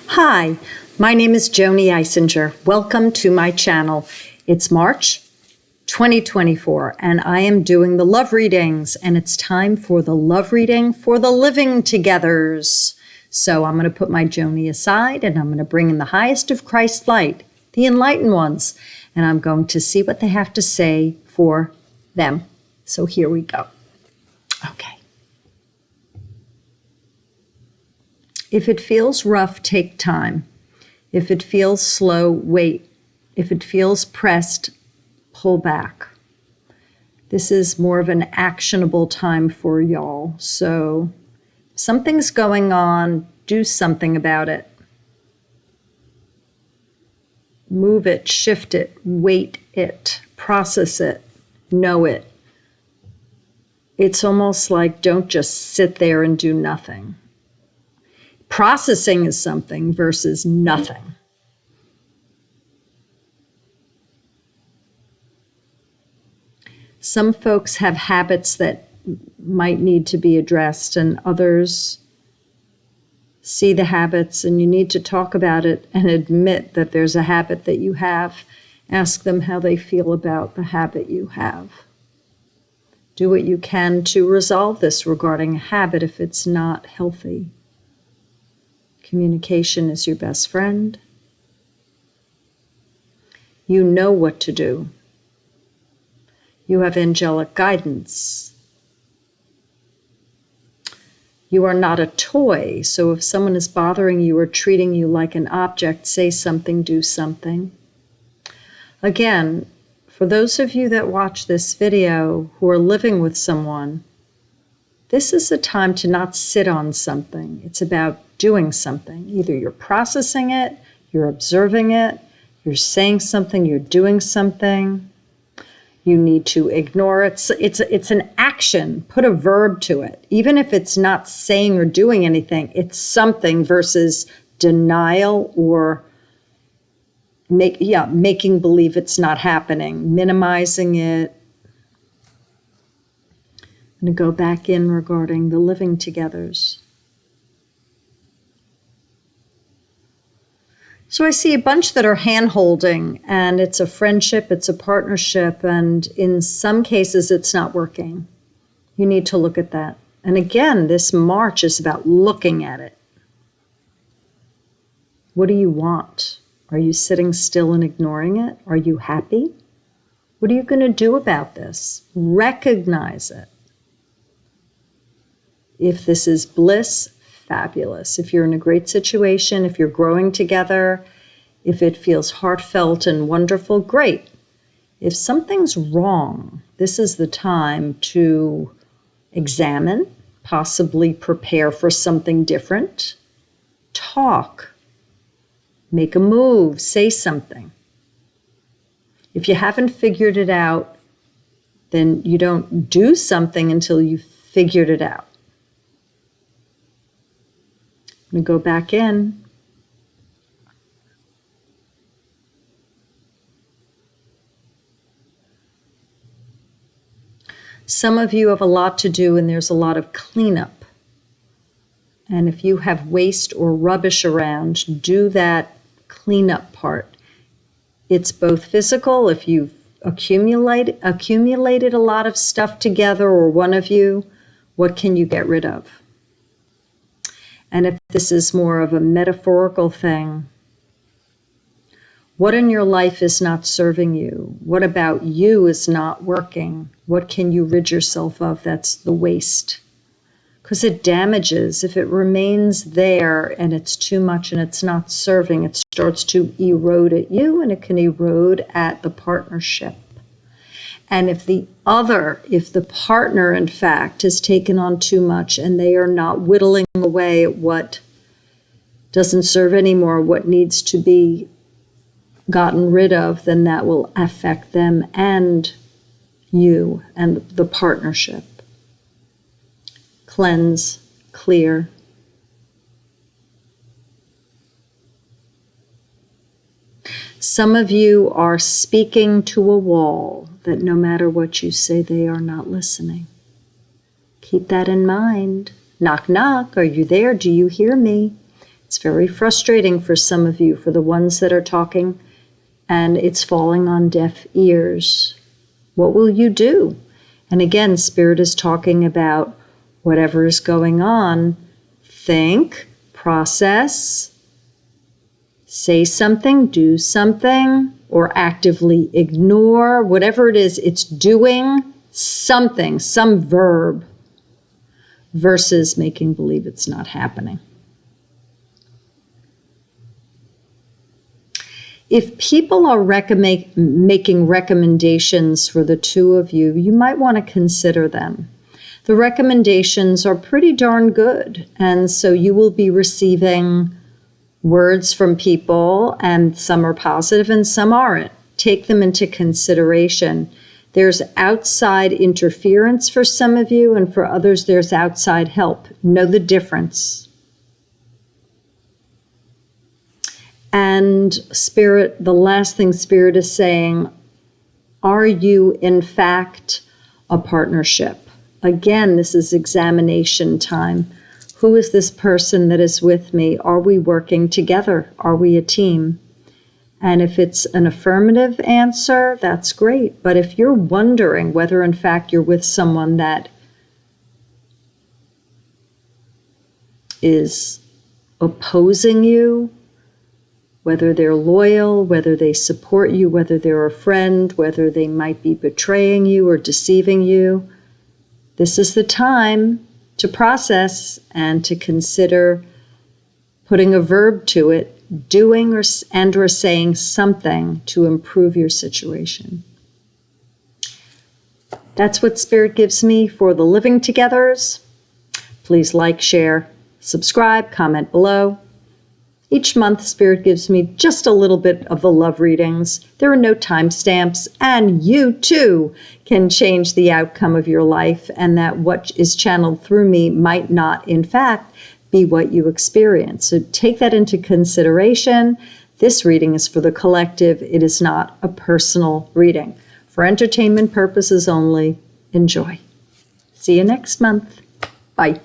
Hi, my name is Joanie Eisinger. Welcome to my channel. It's March 2024, and I am doing the love readings, and it's time for the love reading for the living togethers. So I'm going to put my Joanie aside, and I'm going to bring in the highest of Christ's light, the enlightened ones, and I'm going to see what they have to say for them. So here we go. Okay. If it feels rough, take time. If it feels slow, wait. If it feels pressed, pull back. This is more of an actionable time for y'all. So if something's going on, do something about it. Move it, shift it, weight it, process it, know it. It's almost like don't just sit there and do nothing. Processing is something versus nothing. Some folks have habits that might need to be addressed, and others see the habits, and you need to talk about it and admit that there's a habit that you have. Ask them how they feel about the habit you have. Do what you can to resolve this regarding a habit if it's not healthy. Communication is your best friend. You know what to do. You have angelic guidance. You are not a toy, so if someone is bothering you or treating you like an object, say something, do something. Again, for those of you that watch this video who are living with someone, this is a time to not sit on something. It's about doing something. Either you're processing it, you're observing it, you're saying something, you're doing something. You need to ignore it. It's an action. Put a verb to it. Even if it's not saying or doing anything, it's something versus denial or making believe it's not happening, minimizing it. I'm going to go back in regarding the living togethers. So I see a bunch that are hand-holding, and it's a friendship, it's a partnership, and in some cases it's not working. You need to look at that. And again, this March is about looking at it. What do you want? Are you sitting still and ignoring it? Are you happy? What are you going to do about this? Recognize it. If this is bliss, fabulous. If you're in a great situation, if you're growing together, if it feels heartfelt and wonderful, great. If something's wrong, this is the time to examine, possibly prepare for something different, talk, make a move, say something. If you haven't figured it out, then you don't do something until you've figured it out. I'm going to go back in. Some of you have a lot to do, and there's a lot of cleanup. And if you have waste or rubbish around, do that cleanup part. It's both physical, if you've accumulated a lot of stuff together, or one of you, what can you get rid of? And if this is more of a metaphorical thing, what in your life is not serving you? What about you is not working? What can you rid yourself of? That's the waste. Because it damages. If it remains there and it's too much and it's not serving, it starts to erode at you, and it can erode at the partnership. And if the partner, in fact, has taken on too much and they are not whittling away at what doesn't serve anymore, what needs to be gotten rid of, then that will affect them and you and the partnership. Cleanse, clear. Some of you are speaking to a wall that no matter what you say, they are not listening. Keep that in mind. Knock, knock. Are you there? Do you hear me? It's very frustrating for some of you, for the ones that are talking, and it's falling on deaf ears. What will you do? And again, Spirit is talking about whatever is going on. Think, process, say something, do something, or actively ignore. Whatever it is, it's doing something, some verb, versus making believe it's not happening. If people are making recommendations for the two of you, you might want to consider them. The recommendations are pretty darn good, and so you will be receiving words from people, and some are positive and some aren't. Take them into consideration. There's outside interference for some of you, and for others there's outside help. Know the difference. And Spirit, the last thing Spirit is saying, are you in fact a partnership? Again, this is examination time. Who is this person that is with me? Are we working together? Are we a team? And if it's an affirmative answer, that's great. But if you're wondering whether in fact you're with someone that is opposing you, whether they're loyal, whether they support you, whether they're a friend, whether they might be betraying you or deceiving you, this is the time to process and to consider putting a verb to it, doing or saying something to improve your situation. That's what Spirit gives me for the Living Togethers. Please like, share, subscribe, comment below. Each month, Spirit gives me just a little bit of the love readings. There are no timestamps, and you too can change the outcome of your life, and that what is channeled through me might not, in fact, be what you experience. So take that into consideration. This reading is for the collective. It is not a personal reading. For entertainment purposes only, enjoy. See you next month. Bye.